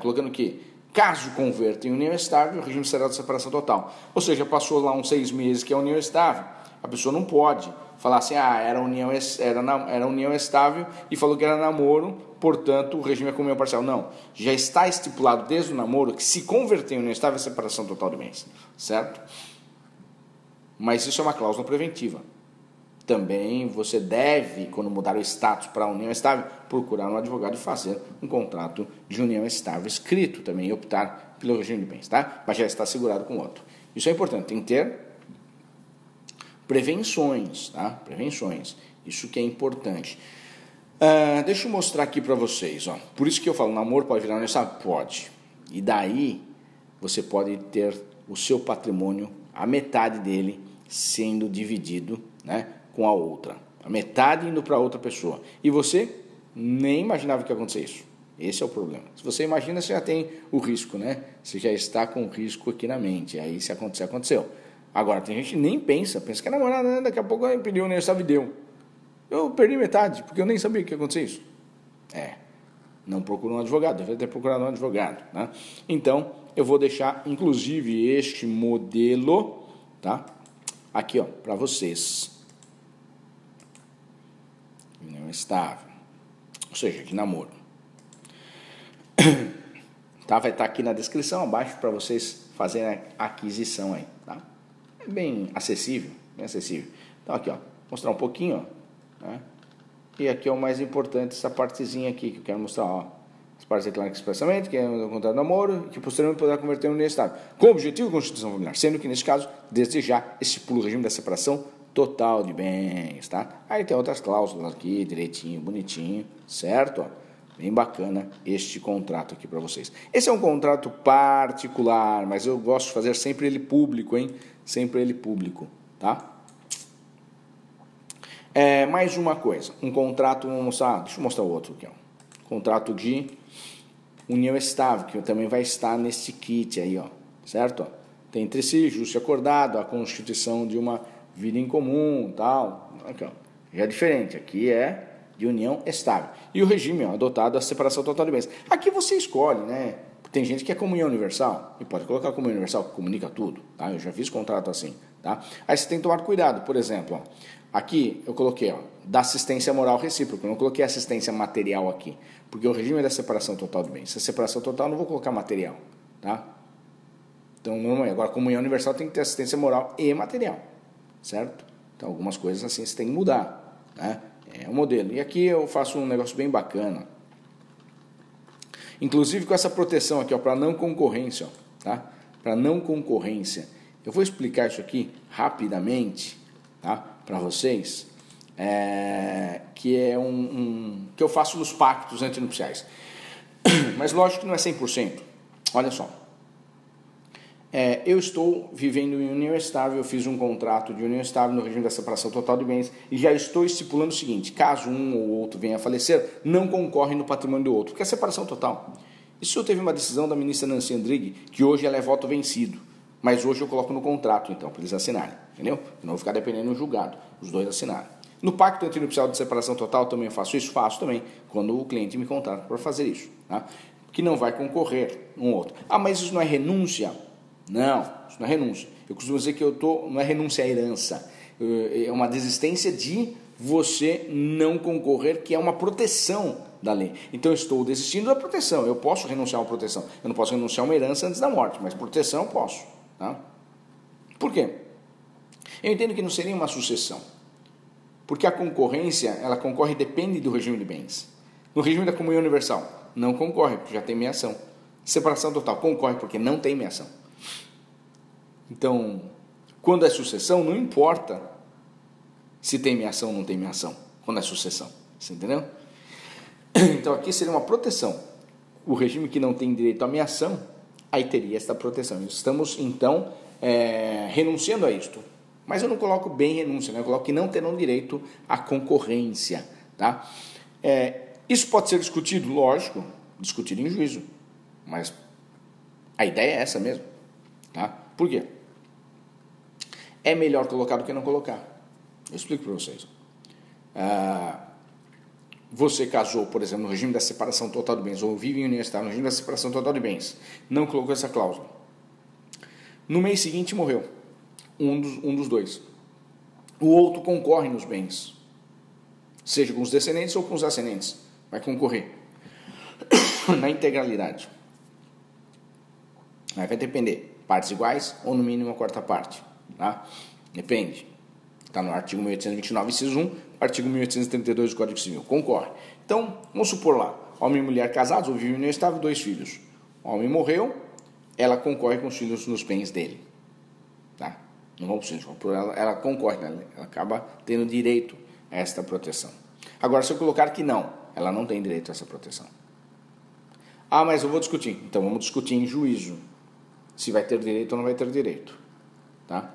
Colocando que, caso converta em união estável, o regime será de separação total. Ou seja, passou lá uns 6 meses que é união estável, a pessoa não pode falar assim, era união estável e falou que era namoro, portanto o regime é comunhão parcial. Não, já está estipulado desde o namoro que se converter em união estável é separação total de bens, certo? Mas isso é uma cláusula preventiva. Também você deve, quando mudar o status para a união estável, procurar um advogado e fazer um contrato de união estável escrito também e optar pelo regime de bens, tá? Mas já está assegurado com o outro. Isso é importante, tem que ter prevenções, tá? Prevenções. Isso que é importante. Deixa eu mostrar aqui para vocês. Ó. Por isso que eu falo, namoro pode virar união estável? Pode. E daí você pode ter o seu patrimônio, a metade dele sendo dividido, né, com a outra. A metade indo para outra pessoa. E você nem imaginava que ia acontecer isso. Esse é o problema. Se você imagina, você já tem o risco, né? Você já está com o risco aqui na mente. Aí se acontecer, aconteceu. Agora, tem gente que nem pensa que é namorada, né? Daqui a pouco eu pedi união estável e deu. Eu perdi metade, porque eu nem sabia que ia acontecer isso. Não procurou um advogado, deveria ter procurado um advogado, né? Então, eu vou deixar, inclusive, este modelo, tá? Aqui, ó, para vocês. União estável. Ou seja, de namoro. Tá? Vai estar aqui na descrição abaixo para vocês fazerem a aquisição aí, tá? É bem acessível, bem acessível. Então, aqui, ó, mostrar um pouquinho, ó. Né? E aqui é o mais importante, essa partezinha aqui que eu quero mostrar, ó. As partes declaram expressamente que é o contrato de namoro e que posteriormente poderá converter em união estável, com o objetivo de constituição familiar, sendo que nesse caso, desde já, estipula o regime da separação total de bens, tá? Aí tem outras cláusulas aqui, direitinho, bonitinho, certo? Ó, bem bacana este contrato aqui para vocês. Esse é um contrato particular, mas eu gosto de fazer sempre ele público, hein? Sempre ele público, tá? Mais uma coisa, um contrato, deixa eu mostrar o outro aqui, ó. Contrato de união estável, que também vai estar nesse kit aí, ó, certo? Tem entre si, justo e acordado, a constituição de uma vida em comum, tal, aqui, ó. Já é diferente, aqui é de união estável. E o regime, ó, adotado a separação total de bens. Aqui você escolhe, né? Tem gente que é comunhão universal, e pode colocar comunhão universal, que comunica tudo, tá? Eu já fiz contrato assim, tá? Aí você tem que tomar cuidado, por exemplo, ó, aqui eu coloquei, ó, da assistência moral recíproca, eu não coloquei assistência material aqui, porque o regime é da separação total de bens. Se é separação total, eu não vou colocar material, tá? Então, normalmente, agora comunhão universal tem que ter assistência moral e material, certo? Então, algumas coisas assim você tem que mudar, né? É o modelo. E aqui eu faço um negócio bem bacana, inclusive com essa proteção aqui, ó, para não concorrência, ó, tá? Para não concorrência. Eu vou explicar isso aqui rapidamente, tá? Para vocês, que é que eu faço nos pactos antinupciais. Mas lógico que não é 100%. Olha só. Eu estou vivendo em união estável, eu fiz um contrato de união estável no regime da separação total de bens e já estou estipulando o seguinte: caso um ou outro venha a falecer, não concorre no patrimônio do outro, porque é separação total. Isso teve uma decisão da ministra Nancy Andrighi, que hoje ela é voto vencido, mas hoje eu coloco no contrato, então, para eles assinarem, entendeu? Eu não vou ficar dependendo do julgado, os dois assinarem. No pacto antinupcial de separação total também eu faço isso? Faço também, quando o cliente me contrata para fazer isso, tá? Que não vai concorrer um outro. Ah, mas isso não é renúncia? Não, isso não é renúncia. Eu costumo dizer que não é renúncia à herança, é uma desistência de você não concorrer, que é uma proteção da lei. Então eu estou desistindo da proteção, eu posso renunciar a uma proteção, eu não posso renunciar a uma herança antes da morte, mas proteção eu posso. Tá? Por quê? Eu entendo que não seria uma sucessão, porque a concorrência, ela concorre, depende do regime de bens. No regime da comunhão universal, não concorre, porque já tem meação. Separação total, concorre porque não tem meação. Então, quando é sucessão, não importa se tem meação ou não tem meação, quando é sucessão. Você entendeu? Então, aqui seria uma proteção. O regime que não tem direito à meação, aí teria esta proteção. Estamos, então, renunciando a isto. Mas eu não coloco bem renúncia, né? Eu coloco que não terão direito à concorrência. Tá? Isso pode ser discutido, lógico, discutido em juízo. Mas a ideia é essa mesmo. Tá? Por quê? É melhor colocar do que não colocar. Eu explico para vocês. Você casou, por exemplo, no regime da separação total de bens, ou vive em união estável no regime da separação total de bens, não colocou essa cláusula. No mês seguinte morreu um dos dois. O outro concorre nos bens, seja com os descendentes ou com os ascendentes. Vai concorrer na integralidade. Aí vai depender, partes iguais ou no mínimo a quarta parte. Tá? Depende. Está no artigo 1829, inciso 1, artigo 1832 do Código Civil. Concorre. Então, vamos supor lá, homem e mulher casados, ou vivem em união estável, 2 filhos. O homem morreu, ela concorre com os filhos nos bens dele. Tá? Não vamos por ela concorre, né? Ela acaba tendo direito a esta proteção. Agora, se eu colocar que não, ela não tem direito a essa proteção. Ah, mas eu vou discutir. Então, vamos discutir em juízo se vai ter direito ou não vai ter direito. Tá?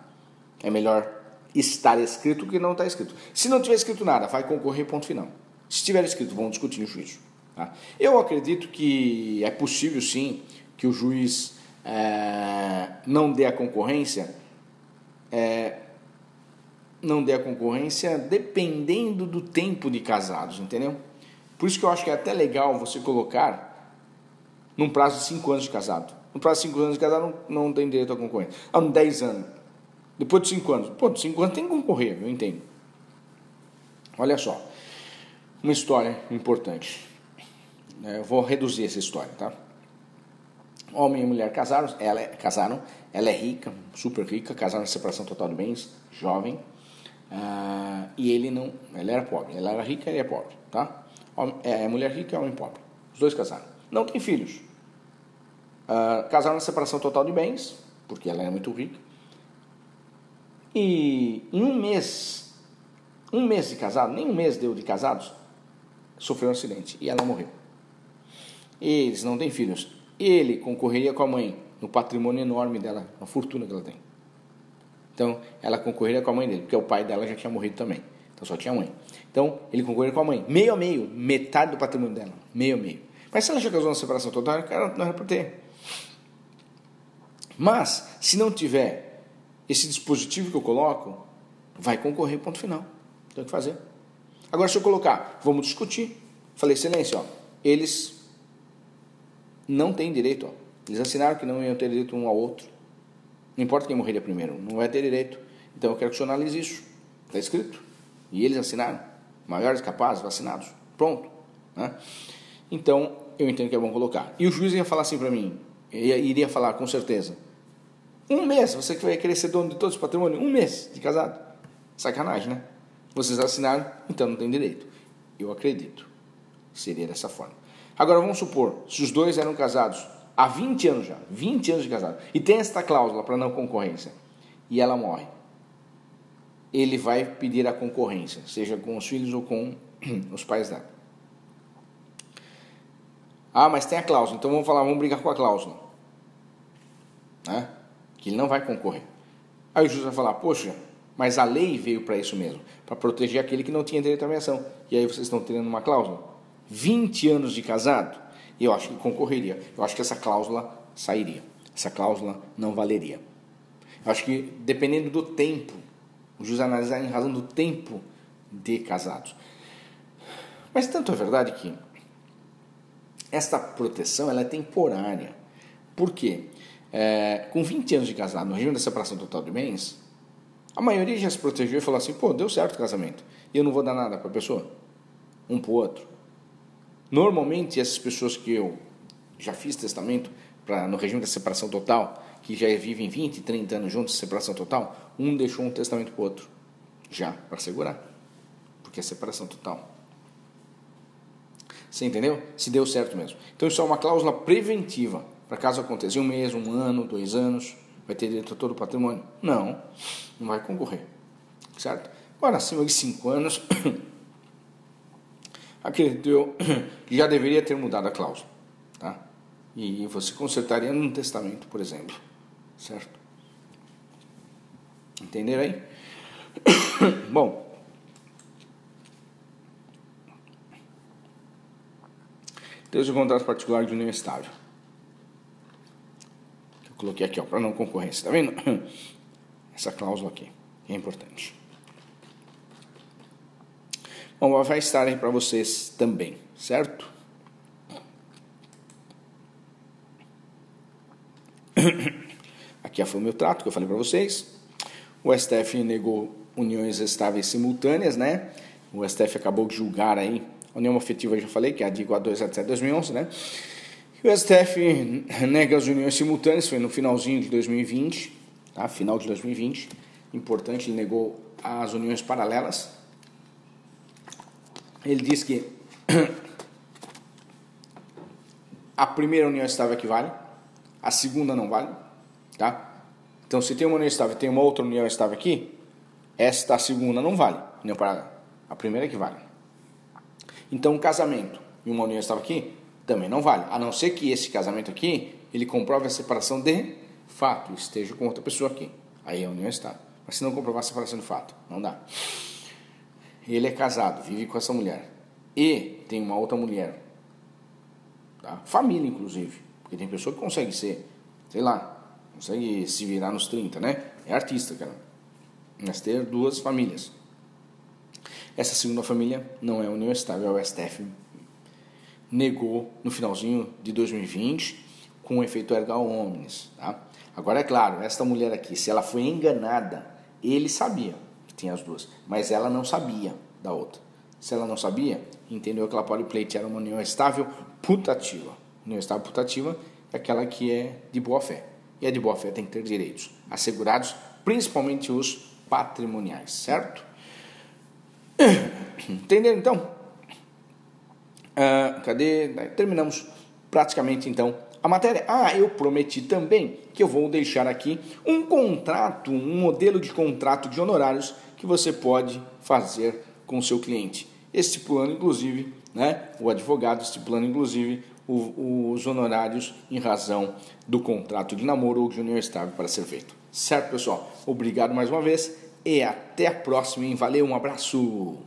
É melhor estar escrito que não está escrito. Se não tiver escrito nada, vai concorrer, ponto final. Se tiver escrito, vamos discutir em juízo. Tá? Eu acredito que é possível, sim, que o juiz não dê a concorrência, dependendo do tempo de casados, entendeu? Por isso que eu acho que é até legal você colocar num prazo de 5 anos de casado. No prazo de 5 anos de casado não tem direito à concorrência. Ah, 10 anos. Depois de 5 anos. Pô, de 5 anos tem que concorrer, eu entendo. Olha só. Uma história importante. Eu vou reduzir essa história, tá? Homem e mulher casaram, ela é rica, super rica, casaram em separação total de bens, jovem, e ele não, ela era pobre, ela era rica e ele é pobre, tá? Mulher rica e homem pobre, os dois casaram, não tem filhos, casaram em separação total de bens, porque ela era muito rica, e em um mês de casado, nem um mês deu de casados, sofreu um acidente e ela morreu. Eles não têm filhos. Ele concorreria com a mãe no patrimônio enorme dela, na fortuna que ela tem. Então, ela concorreria com a mãe dele, porque o pai dela já tinha morrido também. Então, só tinha a mãe. Então, ele concorreria com a mãe. Meio a meio, metade do patrimônio dela. Meio a meio. Mas se ela já casou na separação total, não era para ter. Mas, se não tiver esse dispositivo que eu coloco, vai concorrer, ponto final. Tem que fazer. Agora, se eu colocar, vamos discutir. Falei, excelência, eles não têm direito. Eles assinaram que não iam ter direito um ao outro. Não importa quem morreria primeiro, não vai ter direito. Então eu quero que o senhor analise isso. Está escrito. E eles assinaram. Maiores capazes, vacinados. Pronto. Né? Então, eu entendo que é bom colocar. E o juiz ia falar assim para mim, iria falar com certeza, 1 mês, você que vai querer ser dono de todos os patrimônios, 1 mês de casado. Sacanagem, né? Vocês assinaram, então não tem direito. Eu acredito. Seria dessa forma. Agora vamos supor, se os dois eram casados há 20 anos já, 20 anos de casado, e tem esta cláusula para não concorrência, e ela morre, ele vai pedir a concorrência, seja com os filhos ou com os pais dela. Ah, mas tem a cláusula, então vamos brigar com a cláusula, né? Que ele não vai concorrer. Aí o juiz vai falar, poxa, mas a lei veio para isso mesmo, para proteger aquele que não tinha direito à mediação, e aí vocês estão tendo uma cláusula? 20 anos de casado, eu acho que concorreria. Eu acho que essa cláusula sairia. Essa cláusula não valeria. Eu acho que, dependendo do tempo, o juiz analisar em razão do tempo de casados. Mas tanto é verdade que esta proteção ela é temporária. Por quê? Com 20 anos de casado, no regime da separação total de bens, a maioria já se protegeu e falou assim, pô, deu certo o casamento, e eu não vou dar nada para a pessoa, um para o outro. Normalmente, essas pessoas que eu já fiz testamento no regime da separação total, que já vivem 20, 30 anos juntos, separação total, um deixou um testamento para o outro, já, para segurar, porque é separação total. Você entendeu? Se deu certo mesmo. Então, isso é uma cláusula preventiva, para caso aconteça em 1 mês, 1 ano, 2 anos, vai ter direito a todo o patrimônio? Não vai concorrer, certo? Agora, acima de 5 anos... acredito eu que já deveria ter mudado a cláusula, tá? E você consertaria num testamento, por exemplo, certo? Entenderam aí? Bom, termos de contrato particular de união estável. Eu coloquei aqui, para não concorrência, tá vendo? Essa cláusula aqui, que é importante. Bom, vai estar aí para vocês também, certo? Aqui foi o meu trato que eu falei para vocês. O STF negou uniões estáveis simultâneas, né? O STF acabou de julgar aí a união afetiva, eu já falei, que é a DIGO A277/2011, né? E o STF nega as uniões simultâneas, foi no finalzinho de 2020, tá? Final de 2020, importante, ele negou as uniões paralelas. Ele diz que a primeira união estável equivale, a segunda não vale, tá? Então, se tem uma união estável e tem uma outra união estável aqui, esta segunda não vale, união paralela. A primeira que vale. Então, um casamento e uma união estável aqui também não vale, a não ser que esse casamento aqui, ele comprove a separação de fato, esteja com outra pessoa aqui. Aí a união estável. Mas se não comprovar a separação de fato, não dá. Ele é casado, vive com essa mulher e tem uma outra mulher, tá? Família inclusive, porque tem pessoa que consegue ser, sei lá, consegue se virar nos 30, né? É artista, cara. Mas ter duas famílias. Essa segunda família não é união estável, o STF negou no finalzinho de 2020 com o efeito erga omnes, tá? Agora é claro, esta mulher aqui, se ela foi enganada, ele sabia que tinha as duas, mas ela não sabia da outra. Se ela não sabia, entendeu que ela pode pleitear uma união estável putativa. União estável putativa é aquela que é de boa fé. E a de boa fé tem que ter direitos assegurados, principalmente os patrimoniais, certo? Entenderam então? Cadê? Terminamos praticamente então a matéria. Eu prometi também que eu vou deixar aqui um contrato, um modelo de contrato de honorários que você pode fazer com o seu cliente, estipulando inclusive, né, o advogado estipulando inclusive os honorários em razão do contrato de namoro ou de união estável para ser feito. Certo, pessoal? Obrigado mais uma vez e até a próxima, hein? Valeu, um abraço!